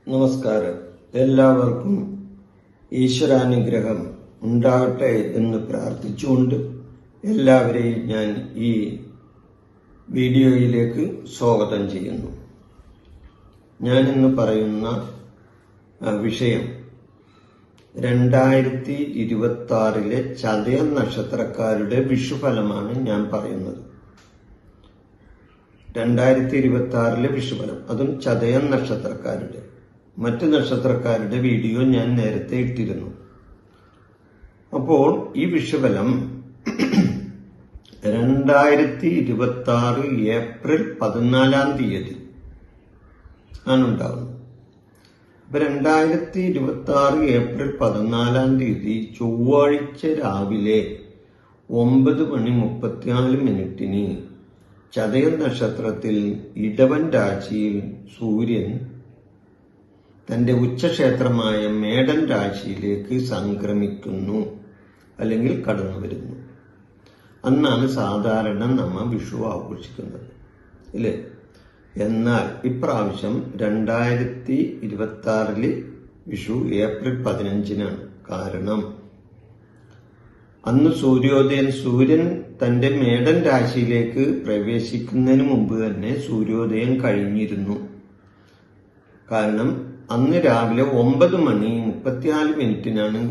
നമസ്കാരം. എല്ലാവർക്കും ഈശ്വരാനുഗ്രഹം ഉണ്ടാകട്ടെ എന്ന് പ്രാർത്ഥിച്ചുകൊണ്ട് എല്ലാവരെയും ഞാൻ ഈ വീഡിയോയിലേക്ക് സ്വാഗതം ചെയ്യുന്നു. ഞാനിന്ന് പറയുന്ന വിഷയം 2026 ചതയം നക്ഷത്രക്കാരുടെ വിഷുഫലമാണ് ഞാൻ പറയുന്നത്. 2026 വിഷുഫലം, അതും ചതയം നക്ഷത്രക്കാരുടെ. മറ്റ് നക്ഷത്രക്കാരുടെ വീഡിയോ ഞാൻ നേരത്തെ ഇട്ടിരുന്നു. അപ്പോൾ ഈ വിഷുഫലം 2026 ഏപ്രിൽ 14 ആണ് ഉണ്ടാകുന്നത്. അപ്പൊ 2026 ഏപ്രിൽ 14 ചൊവ്വാഴ്ച രാവിലെ 9:34 ചതയം നക്ഷത്രത്തിൽ ഇടവൻ രാശിയിൽ സൂര്യൻ തന്റെ ഉച്ചക്ഷേത്രമായ മേടൻ രാശിയിലേക്ക് സംക്രമിക്കുന്നു, അല്ലെങ്കിൽ കടന്നു വരുന്നു. അന്നാണ് സാധാരണ നമ്മ വിഷു ആഘോഷിക്കുന്നത്, അല്ലേ? എന്നാൽ ഇപ്രാവശ്യം 2026 വിഷു ഏപ്രിൽ 15 കാരണം അന്ന് സൂര്യൻ തന്റെ മേടൻ രാശിയിലേക്ക് പ്രവേശിക്കുന്നതിന് മുമ്പ് തന്നെ സൂര്യോദയം കഴിഞ്ഞിരുന്നു. കാരണം അന്ന് രാവിലെ 9:34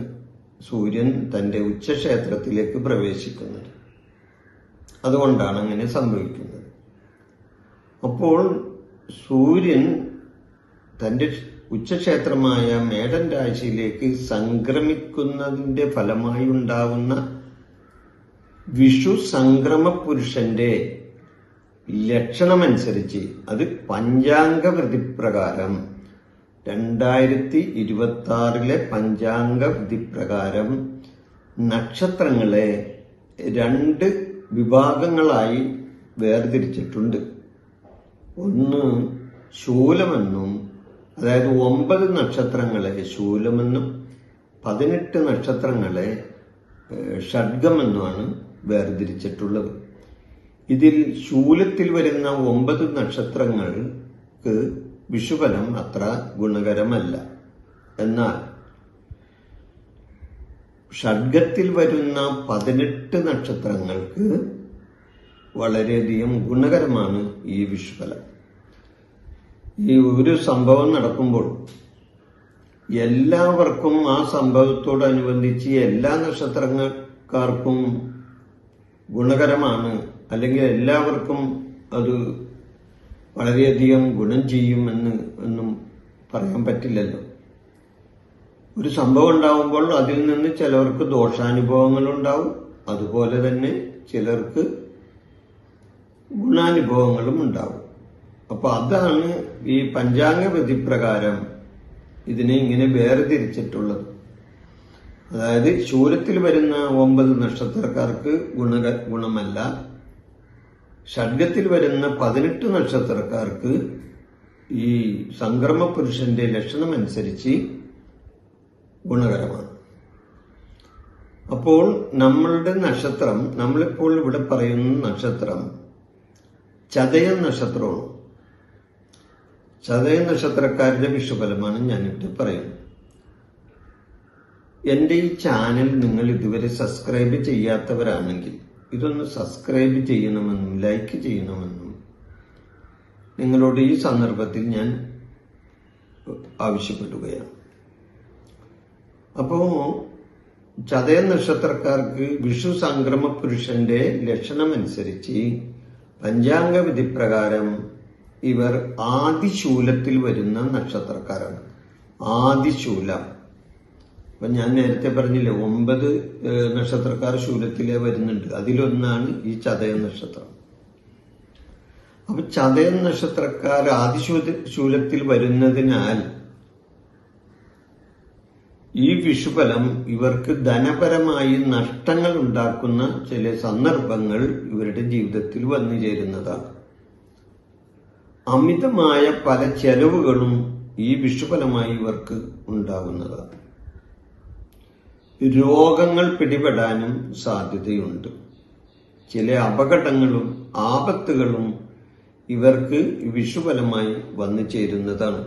സൂര്യൻ തന്റെ ഉച്ചക്ഷേത്രത്തിലേക്ക് പ്രവേശിക്കുന്നത്. അതുകൊണ്ടാണ് അങ്ങനെ സംഭവിക്കുന്നത്. അപ്പോൾ സൂര്യൻ തന്റെ ഉച്ചക്ഷേത്രമായ മേടൻ രാശിയിലേക്ക് സംക്രമിക്കുന്നതിന്റെ ഫലമായി ഉണ്ടാകുന്ന വിഷു സംക്രമ പുരുഷന്റെ ലക്ഷണമനുസരിച്ച്, അത് പഞ്ചാംഗ വിധിപ്രകാരം 2026 പഞ്ചാംഗ വിധിപ്രകാരം നക്ഷത്രങ്ങളെ 2 വിഭാഗങ്ങളായി വേർതിരിച്ചിട്ടുണ്ട്. ഒന്ന് ശൂലമെന്നും, അതായത് 9 നക്ഷത്രങ്ങളെ ശൂലമെന്നും 18 നക്ഷത്രങ്ങളെ ഷഡ്ഗമെന്നുമാണ് വേർതിരിച്ചിട്ടുള്ളത്. ഇതിൽ ശൂലത്തിൽ വരുന്ന 9 നക്ഷത്രങ്ങൾക്ക് വിഷുഫലം അത്ര ഗുണകരമല്ല. എന്നാൽ ഷഡ്ഗത്തിൽ വരുന്ന 18 നക്ഷത്രങ്ങൾക്ക് വളരെയധികം ഗുണകരമാണ് ഈ വിഷുഫലം. ഈ ഒരു സംഭവം നടക്കുമ്പോൾ എല്ലാവർക്കും ആ സംഭവത്തോടനുബന്ധിച്ച് എല്ലാ നക്ഷത്രക്കാർക്കും ഗുണകരമാണ്, അല്ലെങ്കിൽ എല്ലാവർക്കും അത് വളരെയധികം ഗുണം ചെയ്യുമെന്നും പറയാൻ പറ്റില്ലല്ലോ. ഒരു സംഭവം ഉണ്ടാവുമ്പോൾ അതിൽ നിന്ന് ചിലർക്ക് ദോഷാനുഭവങ്ങൾ ഉണ്ടാവും, അതുപോലെ തന്നെ ചിലർക്ക് ഗുണാനുഭവങ്ങളും ഉണ്ടാവും. അപ്പൊ അതാണ് ഈ പഞ്ചാംഗ വിധിപ്രകാരം ഇതിനെ ഇങ്ങനെ വേർതിരിച്ചിട്ടുള്ളത്. അതായത് ശൂലത്തിൽ വരുന്ന 9 നക്ഷത്രക്കാർക്ക് ഗുണമല്ല, ഷഡ്ഗത്തിൽ വരുന്ന 18 നക്ഷത്രക്കാർക്ക് ഈ സംക്രമ പുരുഷന്റെ ലക്ഷണമനുസരിച്ച് ഗുണകരമാണ്. അപ്പോൾ നമ്മളുടെ നക്ഷത്രം, നമ്മളിപ്പോൾ ഇവിടെ പറയുന്ന നക്ഷത്രം ചതയം നക്ഷത്രമാണ്. ചതയം നക്ഷത്രക്കാരുടെ വിഷുഫലമാണ് ഞാനിവിടെ പറയുന്നത്. എന്റെ ഈ ചാനൽ നിങ്ങൾ ഇതുവരെ സബ്സ്ക്രൈബ് ചെയ്യാത്തവരാണെങ്കിൽ ഇതൊന്ന് സബ്സ്ക്രൈബ് ചെയ്യണമെന്നും ലൈക്ക് ചെയ്യണമെന്നും നിങ്ങളോട് ഈ സന്ദർഭത്തിൽ ഞാൻ ആവശ്യപ്പെടുകയാണ്. അപ്പോ ചതയം നക്ഷത്രക്കാർക്ക് വിഷു സംക്രമ പുരുഷന്റെ ലക്ഷണമനുസരിച്ച് പഞ്ചാംഗ വിധിപ്രകാരം ഇവർ ആദിശൂലത്തിൽ വരുന്ന നക്ഷത്രക്കാരാണ്. ആദിശൂലം, അപ്പൊ ഞാൻ നേരത്തെ പറഞ്ഞില്ലേ 9 നക്ഷത്രക്കാർ ശൂലത്തിലെ വരുന്നുണ്ട്, അതിലൊന്നാണ് ഈ ചതയം നക്ഷത്രം. അപ്പൊ ചതയം നക്ഷത്രക്കാർ ആദിശൂലത്തിൽ വരുന്നതിനാൽ ഈ വിഷുഫലം ഇവർക്ക് ധനപരമായി നഷ്ടങ്ങൾ ഉണ്ടാക്കുന്ന ചില സന്ദർഭങ്ങൾ ഇവരുടെ ജീവിതത്തിൽ വന്നു ചേരുന്നതാണ്. അമിതമായ പല ചെലവുകളും ഈ വിഷുഫലമായി ഇവർക്ക് ഉണ്ടാകുന്നതാണ്. രോഗങ്ങൾ പിടിപെടാനും സാധ്യതയുണ്ട്. ചില അപകടങ്ങളും ആപത്തുകളും ഇവർക്ക് വിഷുഫലമായി വന്നു ചേരുന്നതാണ്.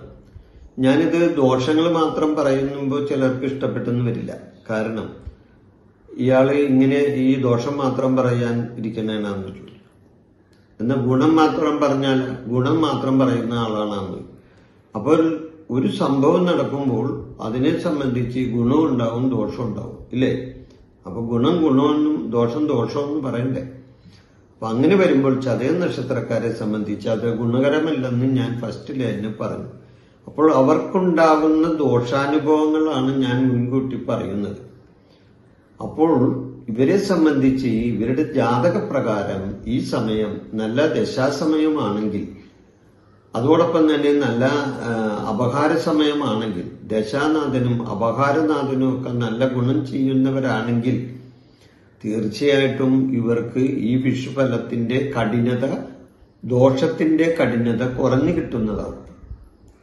ഞാനിത് ദോഷങ്ങൾ മാത്രം പറയുമ്പോൾ ചിലർക്ക് ഇഷ്ടപ്പെട്ടെന്ന് വരില്ല. കാരണം ഇയാള് ഇങ്ങനെ ഈ ദോഷം മാത്രം പറയാൻ ഇരിക്കുന്നതാണെന്ന് ചോദിച്ചു. എന്നാൽ ഗുണം മാത്രം പറഞ്ഞാൽ ഗുണം മാത്രം പറയുന്ന ആളാണെന്ന്. അപ്പോൾ ഒരു സംഭവം നടക്കുമ്പോൾ അതിനെ സംബന്ധിച്ച് ഗുണവും ഉണ്ടാവും ദോഷവും ഉണ്ടാവും, ഇല്ലേ? അപ്പൊ ഗുണം ഗുണമെന്നും ദോഷം ദോഷമെന്നും പറയണ്ടേ? അപ്പൊ അങ്ങനെ വരുമ്പോൾ ചതയ നക്ഷത്രക്കാരെ സംബന്ധിച്ച് അത് ഗുണകരമല്ലെന്ന് ഞാൻ ഫസ്റ്റിൽ തന്നെ പറഞ്ഞു. അപ്പോൾ അവർക്കുണ്ടാകുന്ന ദോഷാനുഭവങ്ങളാണ് ഞാൻ മുൻകൂട്ടി പറയുന്നത്. അപ്പോൾ ഇവരെ സംബന്ധിച്ച് ഇവരുടെ ജാതകപ്രകാരം ഈ സമയം നല്ല ദശാസമയമാണെങ്കിൽ, അതോടൊപ്പം തന്നെ നല്ല അപഹാര സമയമാണെങ്കിൽ, ദശാനാഥനും അപഹാരനാഥനും ഒക്കെ നല്ല ഗുണം ചെയ്യുന്നവരാണെങ്കിൽ തീർച്ചയായിട്ടും ഇവർക്ക് ഈ വിഷുഫലത്തിന്റെ കഠിനത, ദോഷത്തിന്റെ കഠിനത കുറഞ്ഞു കിട്ടുന്നതാണ്.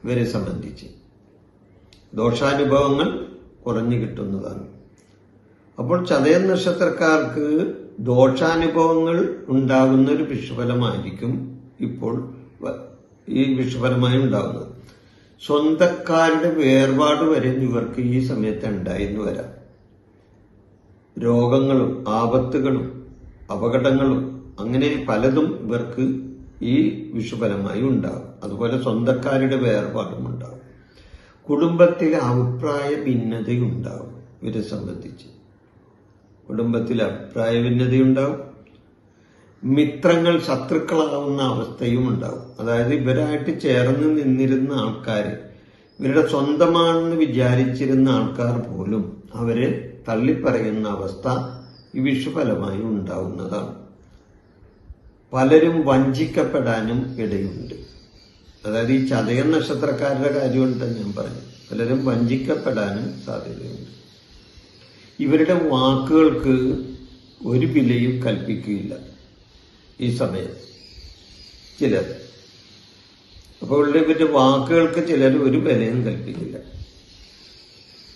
ഇവരെ സംബന്ധിച്ച് ദോഷാനുഭവങ്ങൾ കുറഞ്ഞു കിട്ടുന്നതാണ്. അപ്പോൾ ചതയ നക്ഷത്രക്കാർക്ക് ദോഷാനുഭവങ്ങൾ ഉണ്ടാകുന്ന ഒരു വിഷുഫലമായിരിക്കും ഇപ്പോൾ ഈ വിഷുഫലമായി ഉണ്ടാകുന്നത്. സ്വന്തക്കാരുടെ വേർപാട് വരെ ഇവർക്ക് ഈ സമയത്ത് ഉണ്ടായിരുന്നു വരാം. രോഗങ്ങളും ആപത്തുകളും അപകടങ്ങളും അങ്ങനെ പലതും ഇവർക്ക് ഈ വിഷുഫലമായി ഉണ്ടാകും. അതുപോലെ സ്വന്തക്കാരുടെ വേർപാടും ഉണ്ടാകും. കുടുംബത്തിലെ അഭിപ്രായ ഭിന്നതയുണ്ടാകും. ഇവരെ സംബന്ധിച്ച് കുടുംബത്തിൽ അഭിപ്രായ ഭിന്നതയുണ്ടാവും. മിത്രങ്ങൾ ശത്രുക്കളാവുന്ന അവസ്ഥയും ഉണ്ടാവും. അതായത് ഇവരായിട്ട് ചേർന്ന് നിന്നിരുന്ന ആൾക്കാർ, ഇവരുടെ സ്വന്തമാണെന്ന് വിചാരിച്ചിരുന്ന ആൾക്കാർ പോലും അവരെ തള്ളിപ്പറയുന്ന അവസ്ഥ ഈ വിഷുഫലമായി ഉണ്ടാവുന്നതാണ്. പലരും വഞ്ചിക്കപ്പെടാനും ഇടയുണ്ട്. അതായത് ഈ ചതയ നക്ഷത്രക്കാരുടെ കാര്യമാണ് ഞാൻ പറഞ്ഞു. പലരും വഞ്ചിക്കപ്പെടാനും സാധ്യതയുണ്ട്. ഇവരുടെ വാക്കുകൾക്ക് ഒരു വിലയും കൽപ്പിക്കുകയില്ല ഈ സമയത്ത് ചിലർ. അപ്പോൾ ഇവരുടെ വാക്കുകൾക്ക് ചിലർ ഒരു വിലയും കൽപ്പിക്കില്ല.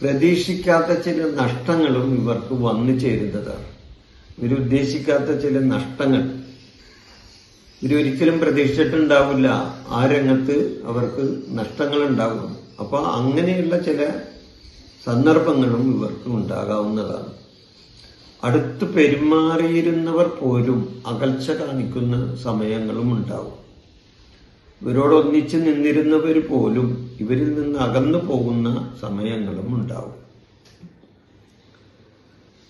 പ്രതീക്ഷിക്കാത്ത ചില നഷ്ടങ്ങളും ഇവർക്ക് വന്നു ചേരുന്നതാണ്. ഇവരുദ്ദേശിക്കാത്ത ചില നഷ്ടങ്ങൾ ഇവരൊരിക്കലും പ്രതീക്ഷിച്ചിട്ടുണ്ടാവില്ല. ആ രംഗത്ത് അവർക്ക് നഷ്ടങ്ങൾ ഉണ്ടാകും. അപ്പൊ അങ്ങനെയുള്ള ചില സന്ദർഭങ്ങളും ഇവർക്ക് ഉണ്ടാകാവുന്നതാണ്. അടുത്ത് പെരുമാറിയിരുന്നവർ പോലും അകൽച്ച കാണിക്കുന്ന സമയങ്ങളും ഉണ്ടാവും. ഇവരോടൊന്നിച്ച് നിന്നിരുന്നവർ പോലും ഇവരിൽ നിന്ന് അകന്നു പോകുന്ന സമയങ്ങളും ഉണ്ടാവും.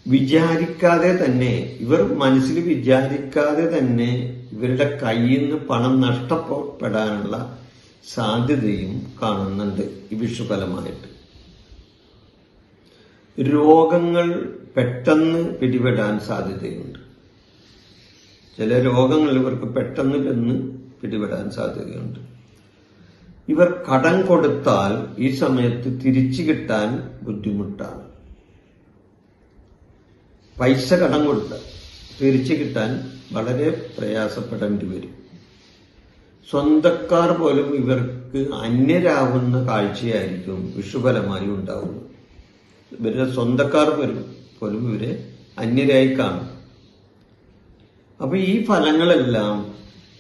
വിചാരിക്കാതെ തന്നെ, ഇവർ മനസ്സിൽ വിചാരിക്കാതെ തന്നെ ഇവരുടെ കയ്യിൽ നിന്ന് പണം നഷ്ടപ്പെടാനുള്ള സാധ്യതയും കാണുന്നുണ്ട് ഈ വിഷുഫലമായിട്ട്. രോഗങ്ങൾ പെട്ടെന്ന് പിടിപെടാൻ സാധ്യതയുണ്ട്. ചില രോഗങ്ങൾ ഇവർക്ക് പെട്ടെന്ന് പിടിപെടാൻ സാധ്യതയുണ്ട്. ഇവർ കടം കൊടുത്താൽ ഈ സമയത്ത് തിരിച്ചു കിട്ടാൻ ബുദ്ധിമുട്ടാണ്. പൈസ കടം കൊടുത്താൽ തിരിച്ചു കിട്ടാൻ വളരെ പ്രയാസപ്പെടേണ്ടി വരും. സ്വന്തക്കാർ പോലും ഇവർക്ക് അന്യരാകുന്ന കാഴ്ചയായിരിക്കും വിഷുഫലമായി ഉണ്ടാവുന്നത്. ഇവരുടെ സ്വന്തക്കാർ പോലും ഇവരെ അന്യരായി കാണും. അപ്പൊ ഈ ഫലങ്ങളെല്ലാം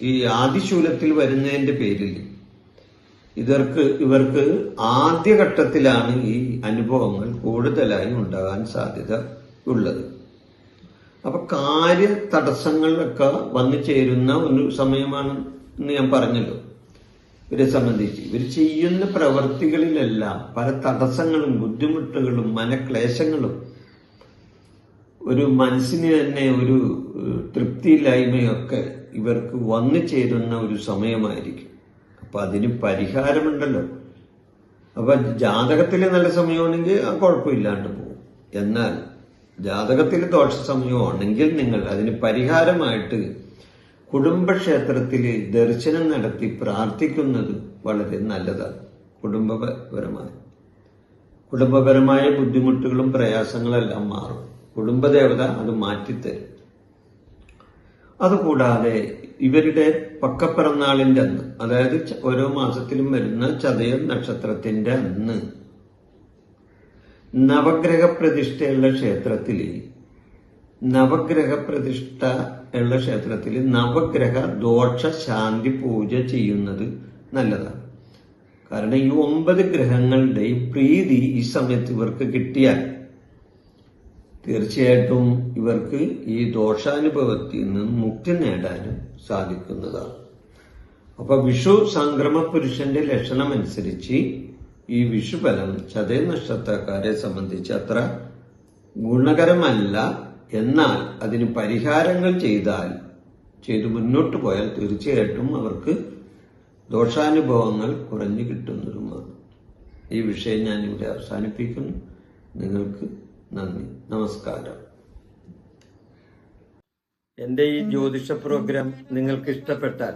ഈ ആദിശൂലത്തിൽ വരുന്നതിന്റെ പേരിൽ ഇവർക്ക് ആദ്യഘട്ടത്തിലാണ് ഈ അനുഭവങ്ങൾ കൂടുതലായി ഉണ്ടാകാൻ സാധ്യത ഉള്ളത്. അപ്പൊ കാര്യ തടസ്സങ്ങളിലൊക്കെ വന്നു ചേരുന്ന ഒരു സമയമാണ് എന്ന് ഞാൻ പറഞ്ഞല്ലോ. ഇവരെ സംബന്ധിച്ച് ഇവർ ചെയ്യുന്ന പ്രവർത്തികളിലെല്ലാം പല തടസ്സങ്ങളും ബുദ്ധിമുട്ടുകളും മനക്ലേശങ്ങളും, ഒരു മനസ്സിന് തന്നെ ഒരു തൃപ്തിയില്ലായ്മയൊക്കെ ഇവർക്ക് വന്നു ചേരുന്ന ഒരു സമയമായിരിക്കും. അപ്പൊ അതിന് പരിഹാരമുണ്ടല്ലോ. അപ്പൊ ജാതകത്തിൽ നല്ല സമയമാണെങ്കിൽ കുഴപ്പമില്ലാണ്ട് പോകും. എന്നാൽ ജാതകത്തിൽ ദോഷ സമയമാണെങ്കിൽ നിങ്ങൾ അതിന് പരിഹാരമായിട്ട് കുടുംബക്ഷേത്രത്തിൽ ദർശനം നടത്തി പ്രാർത്ഥിക്കുന്നത് വളരെ നല്ലതാണ്. കുടുംബപരമായ ബുദ്ധിമുട്ടുകളും പ്രയാസങ്ങളെല്ലാം മാറും. കുടുംബദേവത അത് മാറ്റിത്തരും. അതുകൂടാതെ ഇവരുടെ പക്കപ്പിറന്നാളിന്റെ അന്ന്, അതായത് ഓരോ മാസത്തിലും വരുന്ന ചതയ നക്ഷത്രത്തിന്റെ അന്ന് നവഗ്രഹ പ്രതിഷ്ഠയുള്ള ക്ഷേത്രത്തിൽ നവഗ്രഹ പ്രതിഷ്ഠ ഉള്ള ക്ഷേത്രത്തിൽ നവഗ്രഹ ദോഷ ശാന്തി പൂജ ചെയ്യുന്നത് നല്ലതാണ്. കാരണം ഈ 9 ഗ്രഹങ്ങളുടെയും പ്രീതി ഈ സമയത്ത് ഇവർക്ക് കിട്ടിയാൽ തീർച്ചയായിട്ടും ഇവർക്ക് ഈ ദോഷാനുഭവത്തിൽ നിന്ന് മുക്തി നേടാനും സാധിക്കുന്നതാണ്. അപ്പൊ വിഷു സംക്രമ പുരുഷന്റെ ലക്ഷണം അനുസരിച്ച് ഈ വിഷുഫലം ചതയ നക്ഷത്രക്കാരെ സംബന്ധിച്ച് അത്ര ഗുണകരമല്ല. എന്നാൽ അതിന് പരിഹാരങ്ങൾ ചെയ്തു മുന്നോട്ട് പോയാൽ തീർച്ചയായിട്ടും അവർക്ക് ദോഷാനുഭവങ്ങൾ കുറഞ്ഞു കിട്ടുന്നതുമാണ്. ഈ വിഷയം ഞാൻ ഇവിടെ അവസാനിപ്പിക്കുന്നു. നിങ്ങൾക്ക് നന്ദി, നമസ്കാരം. എൻ്റെ ഈ ജ്യോതിഷ പ്രോഗ്രാം നിങ്ങൾക്ക് ഇഷ്ടപ്പെട്ടാൽ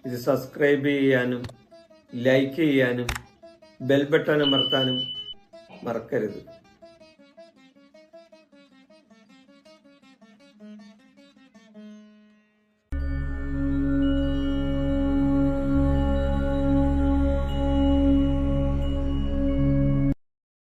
ഇത് സബ്സ്ക്രൈബ് ചെയ്യാനും ലൈക്ക് ചെയ്യാനും ബെൽ ബട്ടൺ അമർത്താനും മറക്കരുത്.